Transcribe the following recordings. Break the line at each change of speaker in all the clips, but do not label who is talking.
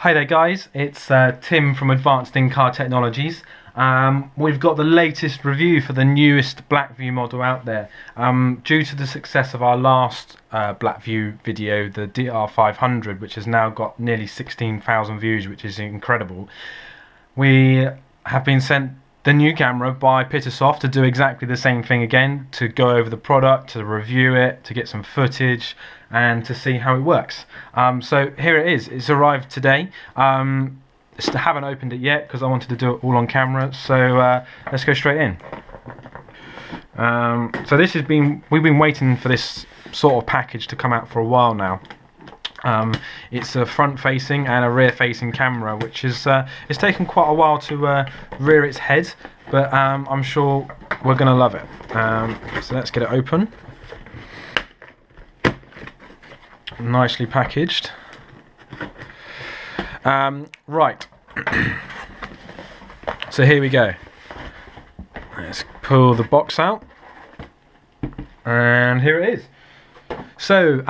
Hi there guys, it's Tim from Advanced In Car Technologies. We've got the latest review for the newest BlackVue model out there. Due to the success of our last BlackVue video, the DR500, which has now got nearly 16,000 views, which is incredible, we have been sent the new camera by Pittasoft to do exactly the same thing again, to go over the product, to review it, to get some footage and to see how it works. So here it is, it's arrived today. I haven't opened it yet because I wanted to do it all on camera, so let's go straight in. So this has been, we've been waiting for this sort of package to come out for a while now. It's a front-facing and a rear-facing camera, which is it's taken quite a while to rear its head, but I'm sure we're going to love it. So let's get it open. Nicely packaged. Right. So here we go. Let's pull the box out, and here it is. So,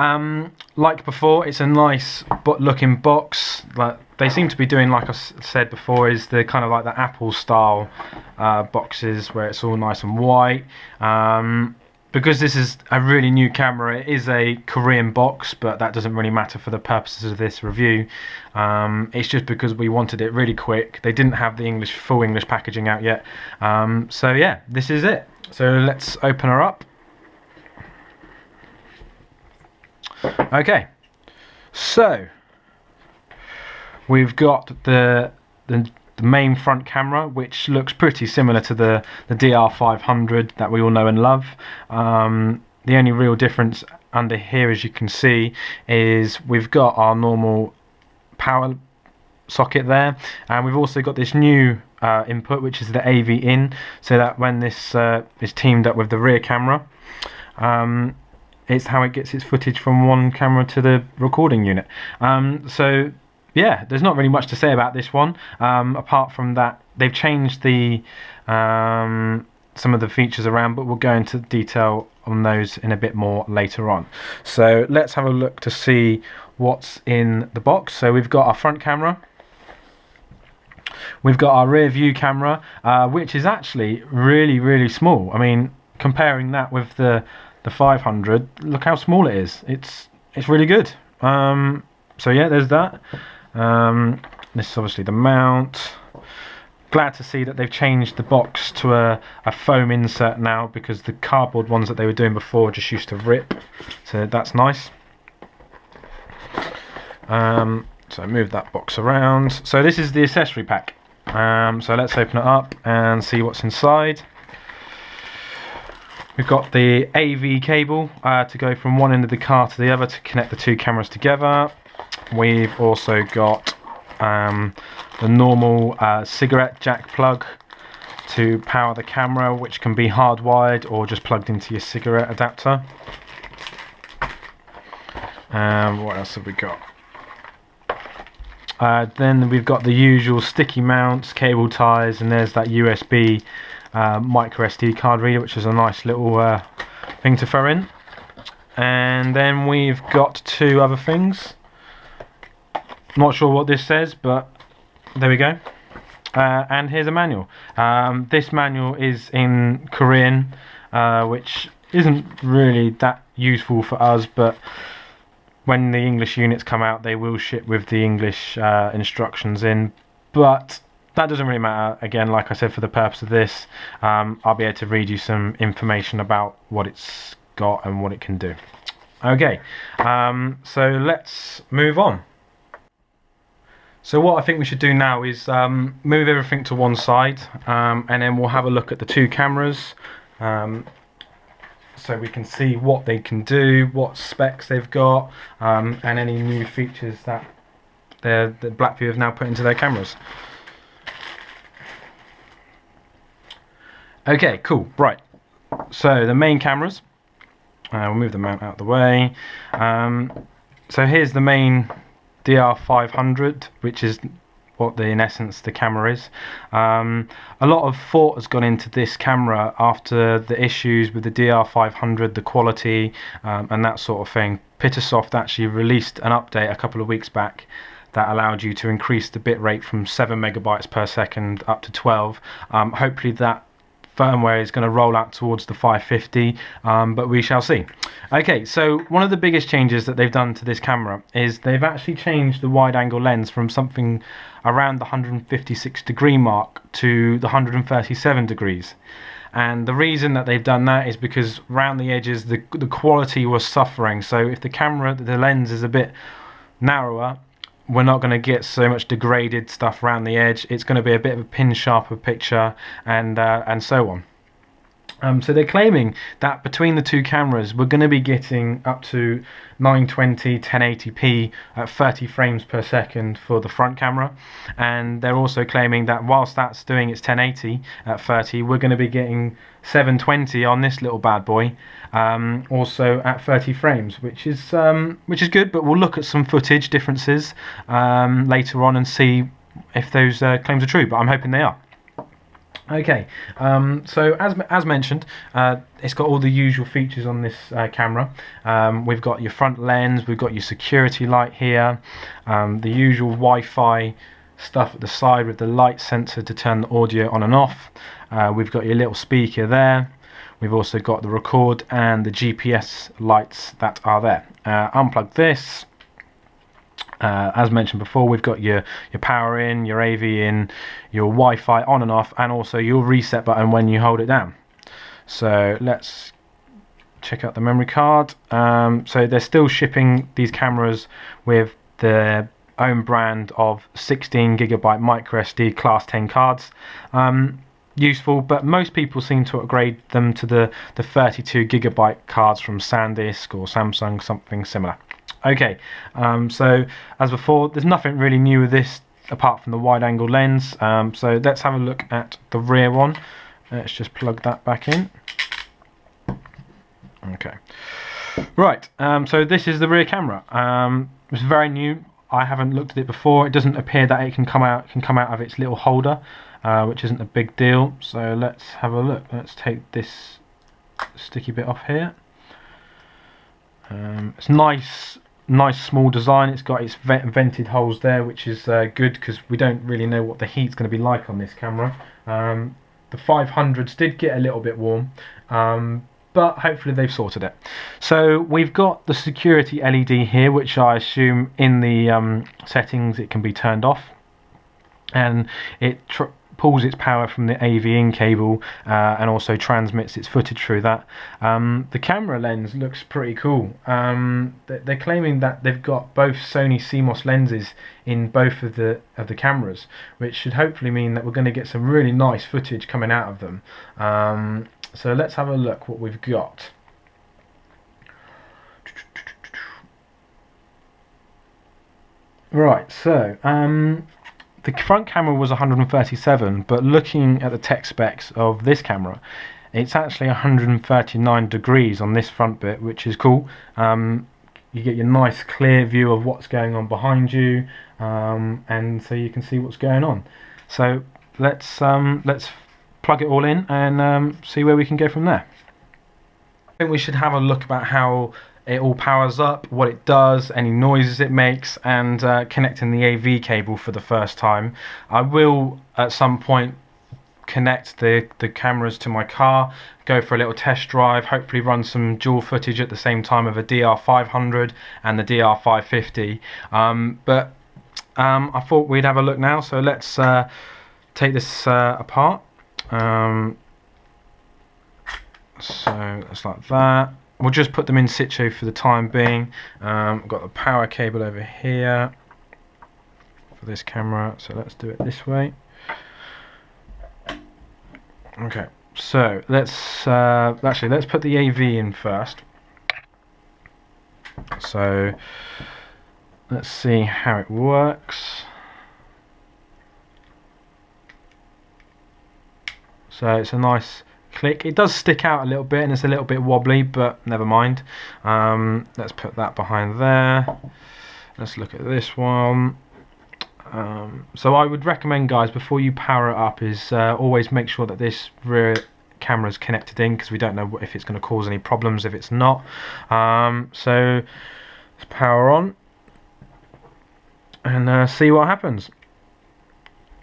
like before, it's a nice looking box. Like they seem to be doing, like I said before, is the kind of like the Apple style boxes where it's all nice and white. Because this is a really new camera, it is a Korean box, but that doesn't really matter for the purposes of this review. It's just because we wanted it really quick. They didn't have the full English packaging out yet. So yeah, this is it. So let's open her up. Okay, so we've got the main front camera, which looks pretty similar to the DR500 that we all know and love. The only real difference under here, as you can see, is we've got our normal power socket there, and we've also got this new input, which is the AV in, so that when this is teamed up with the rear camera, it's how it gets its footage from one camera to the recording unit. So yeah, there's not really much to say about this one, apart from that they've changed the some of the features around, but we'll go into detail on those in a bit more later on. So let's have a look to see what's in the box. So we've got our front camera, we've got our rear view camera, which is actually really small. I mean, comparing that with the 500, look how small it is. It's really good. So yeah, there's that. This is obviously the mount. Glad to see that they've changed the box to a foam insert now, because the cardboard ones that they were doing before just used to rip, so that's nice. So move that box around. So this is the accessory pack. So let's open it up and see what's inside. We've got the AV cable to go from one end of the car to the other to connect the two cameras together. We've also got the normal cigarette jack plug to power the camera, which can be hardwired or just plugged into your cigarette adapter. What else have we got? Then we've got the usual sticky mounts, cable ties, and there's that USB micro SD card reader, which is a nice little thing to throw in. And then we've got two other things. Not sure what this says, but there we go. And here's a manual. This manual is in Korean, which isn't really that useful for us, but when the English units come out, they will ship with the English instructions in. But that doesn't really matter. Again, like I said, for the purpose of this, I'll be able to read you some information about what it's got and what it can do. Okay, so let's move on. So what I think we should do now is move everything to one side, and then we'll have a look at the two cameras, so we can see what they can do, what specs they've got, and any new features that the BlackVue have now put into their cameras. Okay, cool, right. So the main cameras, we'll move the mount out of the way. So here's the main DR500, which is what in essence the camera is. A lot of thought has gone into this camera after the issues with the DR500, the quality and that sort of thing. Pittasoft actually released an update a couple of weeks back that allowed you to increase the bit rate from 7 megabytes per second up to 12. Hopefully that firmware is going to roll out towards the 550, but we shall see. Okay, so one of the biggest changes that they've done to this camera is they've actually changed the wide angle lens from something around the 156 degree mark to the 137 degrees. And the reason that they've done that is because around the edges the quality was suffering. So if the lens is a bit narrower, we're not going to get so much degraded stuff around the edge. It's going to be a bit of a pin sharper picture, and so on. So they're claiming that between the two cameras we're going to be getting up to 920 1080p at 30 frames per second for the front camera, and they're also claiming that whilst that's doing its 1080 at 30, we're going to be getting 720 on this little bad boy, also at 30 frames, which is good. But we'll look at some footage differences later on and see if those claims are true, but I'm hoping they are. Okay, so as mentioned, it's got all the usual features on this camera. We've got your front lens, we've got your security light here, the usual Wi-Fi stuff at the side with the light sensor to turn the audio on and off. We've got your little speaker there. We've also got the record and the GPS lights that are there. Unplug this. As mentioned before, we've got your power in, your AV in, your Wi-Fi on and off, and also your reset button when you hold it down. So let's check out the memory card. So they're still shipping these cameras with their own brand of 16 gigabyte micro SD class 10 cards. Useful, but most people seem to upgrade them to the 32 gigabyte cards from SanDisk or Samsung, something similar. Okay, so as before, there's nothing really new with this apart from the wide angle lens. So let's have a look at the rear one. Let's just plug that back in. Okay, right, so this is the rear camera. It's very new. I haven't looked at it before. It doesn't appear that it can come out of its little holder, which isn't a big deal. So let's have a look. Let's take this sticky bit off here. It's nice small design. It's got its vented holes there, which is good because we don't really know what the heat's going to be like on this camera. The 500s did get a little bit warm, but hopefully they've sorted it. So we've got the security LED here, which I assume in the settings it can be turned off, and it pulls its power from the AV in cable and also transmits its footage through that. The camera lens looks pretty cool. They're claiming that they've got both Sony CMOS lenses in both of the cameras, which should hopefully mean that we're going to get some really nice footage coming out of them. So let's have a look what we've got. Right, so the front camera was 137, but looking at the tech specs of this camera, it's actually 139 degrees on this front bit, which is cool. You get your nice clear view of what's going on behind you, and so you can see what's going on. So let's plug it all in and see where we can go from there. I think we should have a look about how it all powers up, what it does, any noises it makes, and connecting the AV cable for the first time. I will at some point connect the cameras to my car, go for a little test drive, hopefully run some dual footage at the same time of a DR500 and the DR550. But I thought we'd have a look now, so let's take this apart. So it's like that. We'll just put them in situ for the time being. I've got the power cable over here for this camera, so let's do it this way. Okay, so let's actually let's put the AV in first. So let's see how it works. So it's a nice click. It does stick out a little bit and it's a little bit wobbly, but never mind. Let's put that behind there. Let's look at this one. So I would recommend, guys, before you power it up, is always make sure that this rear camera is connected in, because we don't know if it's going to cause any problems if it's not. So let's power on. and see what happens.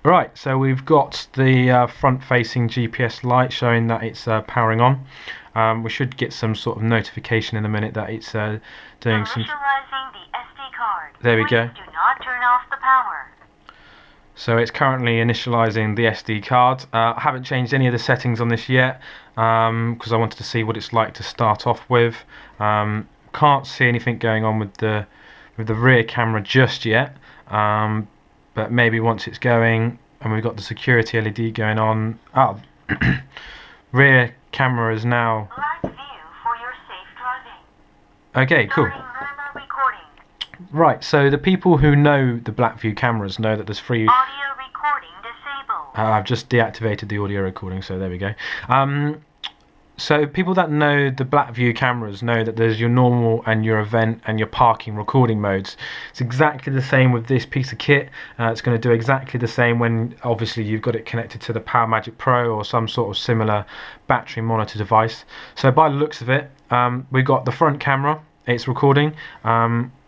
Right, so we've got the front-facing GPS light showing that it's powering on. We should get some sort of notification in a minute that it's doing some.
Initializing the SD card.
There we go.
Please do not turn off the power.
So it's currently initializing the SD card. I haven't changed any of the settings on this yet because I wanted to see what it's like to start off with. Can't see anything going on with the rear camera just yet. But maybe once it's going and we've got the security LED going on. Oh, rear camera is now.
BlackVue for your safe driving.
Okay, cool. Right, so the people who know the BlackVue cameras know that there's free.
Audio recording disabled.
I've just deactivated the audio recording, so there we go. So people that know the BlackVue cameras know that there's your normal and your event and your parking recording modes. It's exactly the same with this piece of kit. It's going to do exactly the same when obviously you've got it connected to the PowerMagic Pro or some sort of similar battery monitor device. So by the looks of it, we've got the front camera, it's recording.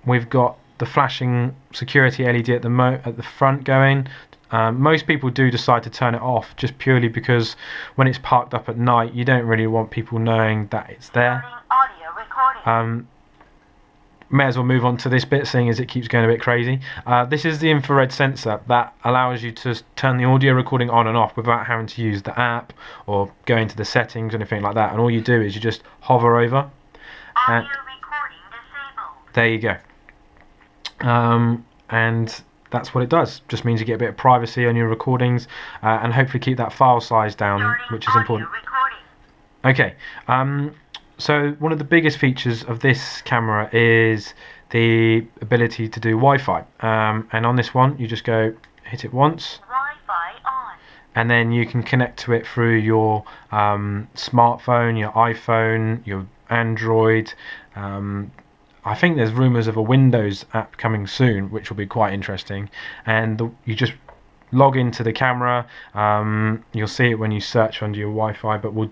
We've got the flashing security LED at the front going. Most people do decide to turn it off just purely because when it's parked up at night you don't really want people knowing that it's there. May as well move on to this bit, seeing as it keeps going a bit crazy. This is the infrared sensor that allows you to turn the audio recording on and off without having to use the app or go into the settings or anything like that, and all you do is you just hover over and there you go. And that's what it does. Just means you get a bit of privacy on your recordings and hopefully keep that file size down, which is important. Okay, so one of the biggest features of this camera is the ability to do Wi-Fi. And on this one, you just go hit it once.
Wi-Fi on.
And then you can connect to it through your smartphone, your iPhone, your Android. I think there's rumours of a Windows app coming soon, which will be quite interesting. And you just log into the camera. You'll see it when you search under your Wi-Fi, but we'll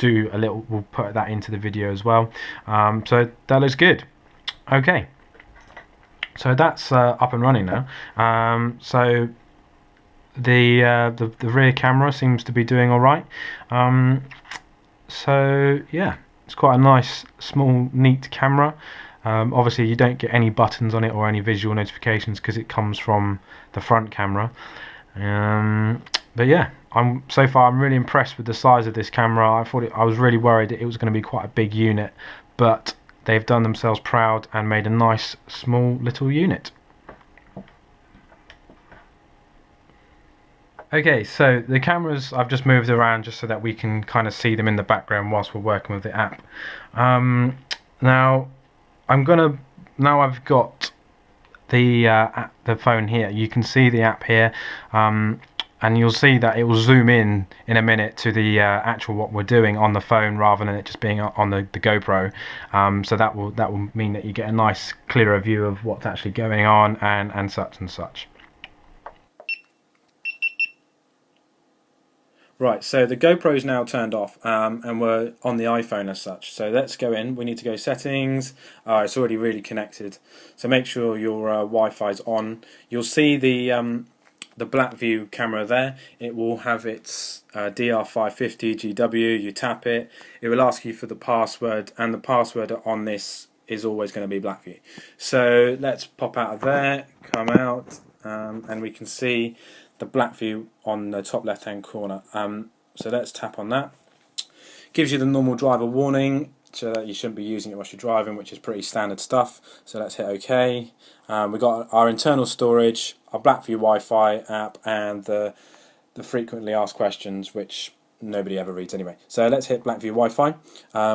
put that into the video as well. So that looks good. Okay, so that's up and running now. So the rear camera seems to be doing all right. So yeah, it's quite a nice, small, neat camera. Obviously you don't get any buttons on it or any visual notifications because it comes from the front camera. But yeah, so far I'm really impressed with the size of this camera. I was really worried that it was going to be quite a big unit, but they've done themselves proud and made a nice small little unit. Okay, so the cameras I've just moved around just so that we can kind of see them in the background whilst we're working with the app. Now I've got the phone here. You can see the app here, and you'll see that it will zoom in a minute to the actual what we're doing on the phone rather than it just being on the GoPro. So that will mean that you get a nice clearer view of what's actually going on and such and such. Right, so the GoPro is now turned off and we're on the iPhone as such. So let's go in. We need to go settings. It's already really connected. So make sure your Wi-Fi's on. You'll see the BlackVue camera there. It will have its DR550GW. You tap it. It will ask you for the password, and the password on this is always going to be BlackVue. So let's pop out of there, come out, and we can see the BlackVue on the top left hand corner. So let's tap on that. Gives you the normal driver warning so that you shouldn't be using it whilst you're driving, which is pretty standard stuff. So let's hit OK. We've got our internal storage, our BlackVue Wi-Fi app, and the frequently asked questions, which nobody ever reads anyway. So let's hit BlackVue Wi-Fi.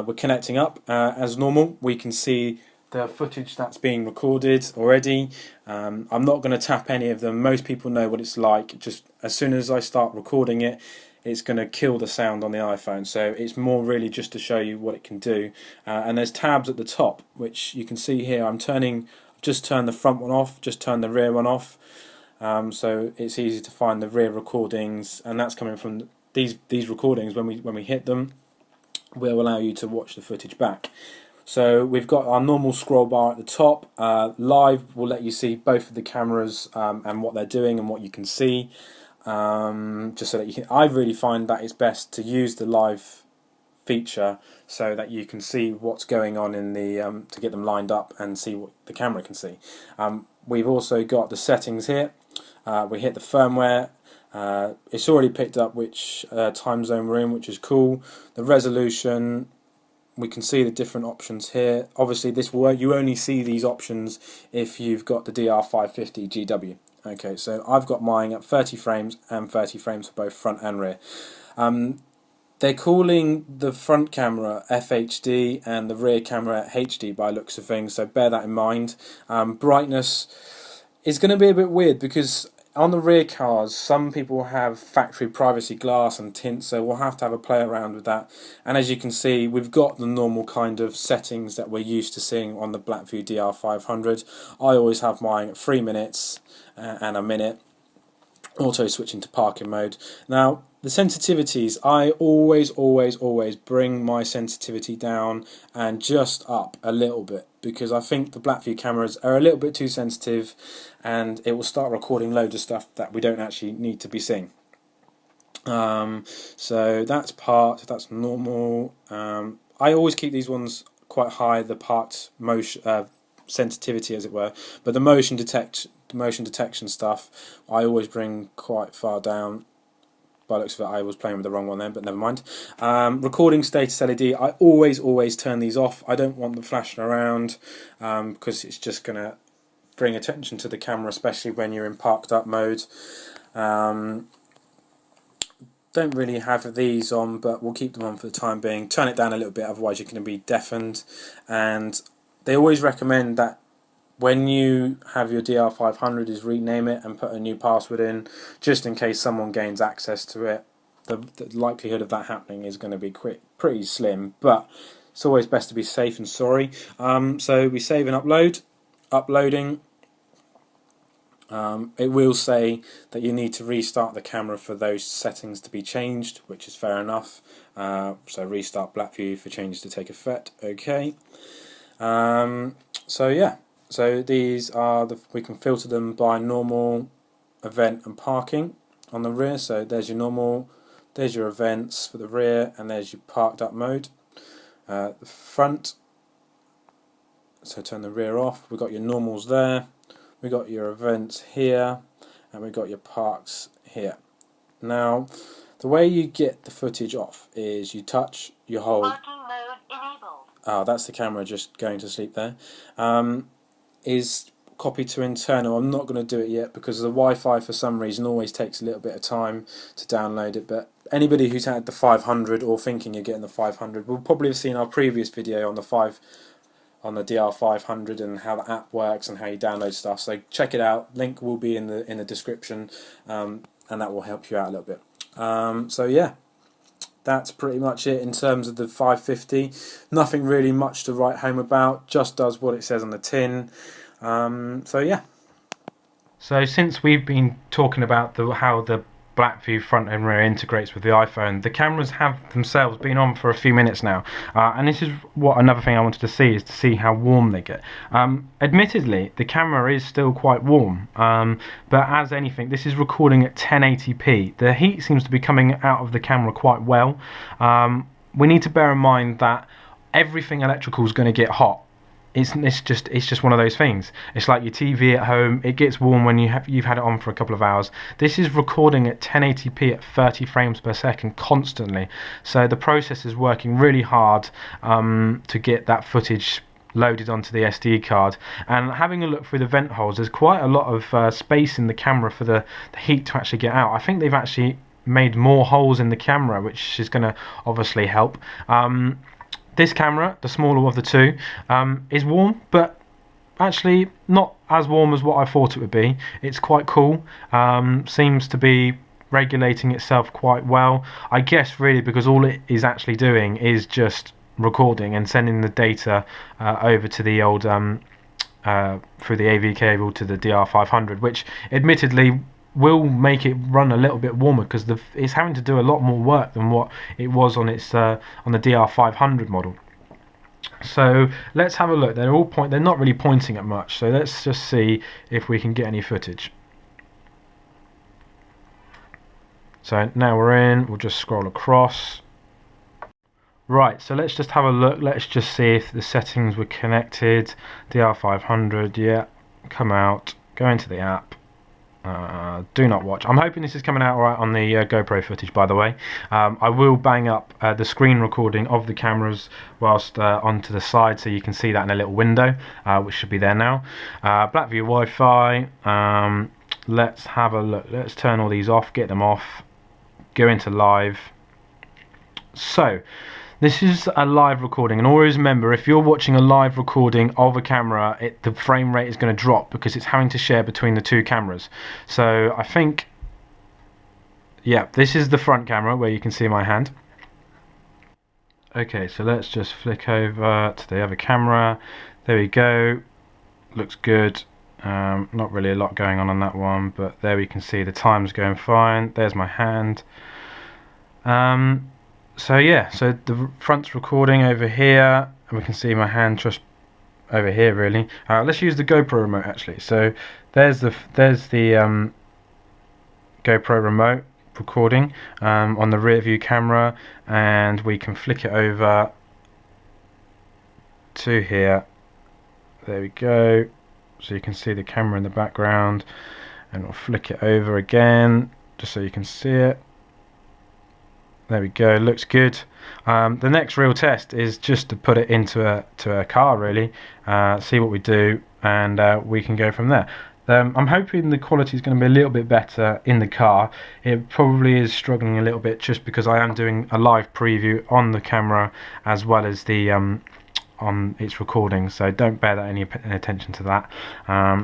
We're connecting up as normal. We can see the footage that's being recorded already. I'm not going to tap any of them. Most people know what it's like. Just as soon as I start recording it, it's going to kill the sound on the iPhone. So it's more really just to show you what it can do. And there's tabs at the top, which you can see here. I've just turned the front one off, just turned the rear one off. So it's easy to find the rear recordings, and that's coming from these recordings. When we hit them, will allow you to watch the footage back. So we've got our normal scroll bar at the top. Live will let you see both of the cameras and what they're doing and what you can see. Just so that you can. I really find that it's best to use the live feature so that you can see what's going on in the to get them lined up and see what the camera can see. We've also got the settings here. We hit the firmware. It's already picked up which time zone we're in, which is cool. The resolution, we can see the different options here. Obviously this will, you only see these options if you've got the DR550GW. Okay, so I've got mine at 30 frames and 30 frames for both front and rear. They're calling the front camera FHD and the rear camera HD by looks of things, so bear that in mind. Brightness is going to be a bit weird because on the rear cars some people have factory privacy glass and tint, so we'll have to have a play around with that. And as you can see, we've got the normal kind of settings that we're used to seeing on the BlackVue DR500. I always have mine at 3 minutes and a minute. Auto switching to parking mode. Now the sensitivities, I always bring my sensitivity down and just up a little bit, because I think the BlackVue cameras are a little bit too sensitive and it will start recording loads of stuff that we don't actually need to be seeing. So that's normal. I always keep these ones quite high, the part motion sensitivity as it were, but the motion detection stuff I always bring quite far down. By the looks of it, I was playing with the wrong one then, but never mind. Recording status LED, I always turn these off. I don't want them flashing around because it's just going to bring attention to the camera, especially when you're in parked up mode. Don't really have these on, but we'll keep them on for the time being. Turn it down a little bit, otherwise you're going to be deafened. And they always recommend that when you have your DR500 is rename it and put a new password in, just in case someone gains access to it. The likelihood of that happening is going to be pretty slim, but it's always best to be safe and sorry. So we save and upload. Uploading. It will say that you need to restart the camera for those settings to be changed, which is fair enough. So restart BlackVue for changes to take effect. Okay. So yeah. So these are we can filter them by normal, event and parking on the rear. So there's your normal, there's your events for the rear, and there's your parked up mode. The front, so turn the rear off. We've got your normals there, we've got your events here, and we've got your parks here. Now the way you get the footage off is you touch, you hold.
Parking mode enabled.
Oh, that's the camera just going to sleep there. Is copy to internal. I'm not going to do it yet because the Wi-Fi for some reason always takes a little bit of time to download it, but anybody who's had the 500 or thinking of getting the 500 will probably have seen our previous video on the DR500 and how the app works and how you download stuff, so check it out. Link will be in the description, and that will help you out a little bit. So yeah, that's pretty much it in terms of the 550. Nothing really much to write home about, just does what it says on the tin. So yeah. So since we've been talking about how the BlackVue front and rear integrates with the iPhone, the cameras have themselves been on for a few minutes now, and this is another thing I wanted to see, is to see how warm they get. Admittedly, the camera is still quite warm, but as anything, this is recording at 1080p. The heat seems to be coming out of the camera quite well. We need to bear in mind that everything electrical is going to get hot. It's just one of those things. It's like your TV at home, it gets warm when you've had it on for a couple of hours. This is recording at 1080p at 30 frames per second constantly, so the process is working really hard to get that footage loaded onto the SD card. And having a look through the vent holes, there's quite a lot of space in the camera for the heat to actually get out. I think they've actually made more holes in the camera, which is going to obviously help. This camera, the smaller of the two, is warm, but actually not as warm as what I thought it would be. It's quite cool, seems to be regulating itself quite well. I guess really because all it is actually doing is just recording and sending the data over to the old, through the AV cable to the DR500, which admittedly will make it run a little bit warmer because it's having to do a lot more work than what it was on its on the DR500 model. So let's have a look. They're not really pointing at much. So let's just see if we can get any footage. So now we're in. We'll just scroll across. Right, so let's just have a look. Let's just see if the settings were connected. DR500, yeah. Come out. Go into the app. Do not watch. I'm hoping this is coming out alright on the GoPro footage, by the way. I will bang up the screen recording of the cameras whilst onto the side, so you can see that in a little window, which should be there now. BlackVue Wi-Fi. Let's have a look. Let's turn all these off, get them off, go into live. So this is a live recording, and always remember, if you're watching a live recording of a camera, the frame rate is going to drop because it's having to share between the two cameras. So I think, yeah, this is the front camera where you can see my hand. Okay, so let's just flick over to the other camera. There we go. Looks good. Not really a lot going on that one, but there we can see the time's going fine. There's my hand. So yeah, so the front's recording over here, and we can see my hand just over here really. Let's use the GoPro remote actually. So there's the GoPro remote recording on the rear view camera, and we can flick it over to here. There we go. So you can see the camera in the background, and we'll flick it over again just so you can see it. There we go, looks good. The next real test is just to put it into a car really, see what we do, and we can go from there. I'm hoping the quality is going to be a little bit better in the car. It probably is struggling a little bit just because I am doing a live preview on the camera as well as the on its recording, so don't bear that any attention to that.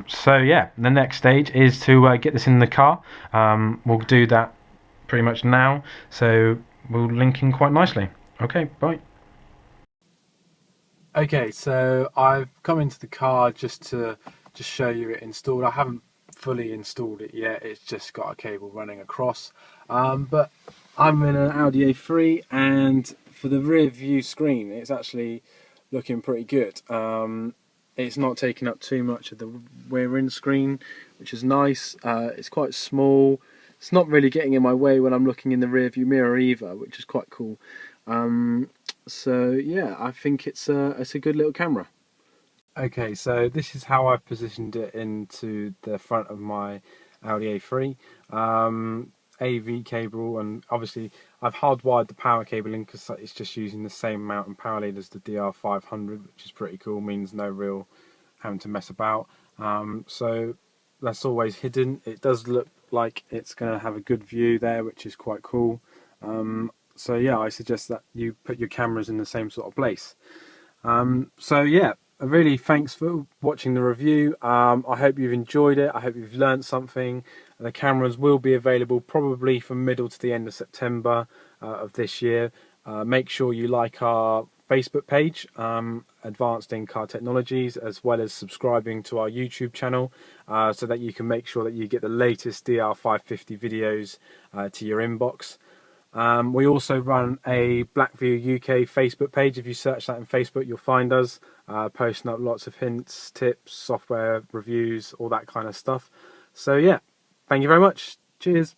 So yeah, the next stage is to get this in the car. We'll do that pretty much now, so we'll link in quite nicely. Okay, bye. Okay, so I've come into the car just to show you it installed. I haven't fully installed it yet, it's just got a cable running across, but I'm in an Audi A3, and for the rear view screen it's actually looking pretty good. It's not taking up too much of the rear end screen, which is nice. It's quite small. It's not really getting in my way when I'm looking in the rear view mirror either, which is quite cool. So yeah, I think it's a good little camera. Okay, so this is how I've positioned it into the front of my Audi A3. AV cable, and obviously I've hardwired the power cable in because it's just using the same amount of power lead as the DR500, which is pretty cool, means no real having to mess about. So that's always hidden. It does look like it's going to have a good view there, which is quite cool. So yeah, I suggest that you put your cameras in the same sort of place. So yeah, really thanks for watching the review. I hope you've enjoyed it. I hope you've learned something. The cameras will be available probably from middle to the end of September of this year. Make sure you like our Facebook page, Advanced In Car Technologies, as well as subscribing to our YouTube channel, so that you can make sure that you get the latest DR550 videos to your inbox. We also run a BlackVue UK Facebook page. If you search that in Facebook, you'll find us posting up lots of hints, tips, software reviews, all that kind of stuff. So yeah, thank you very much. Cheers.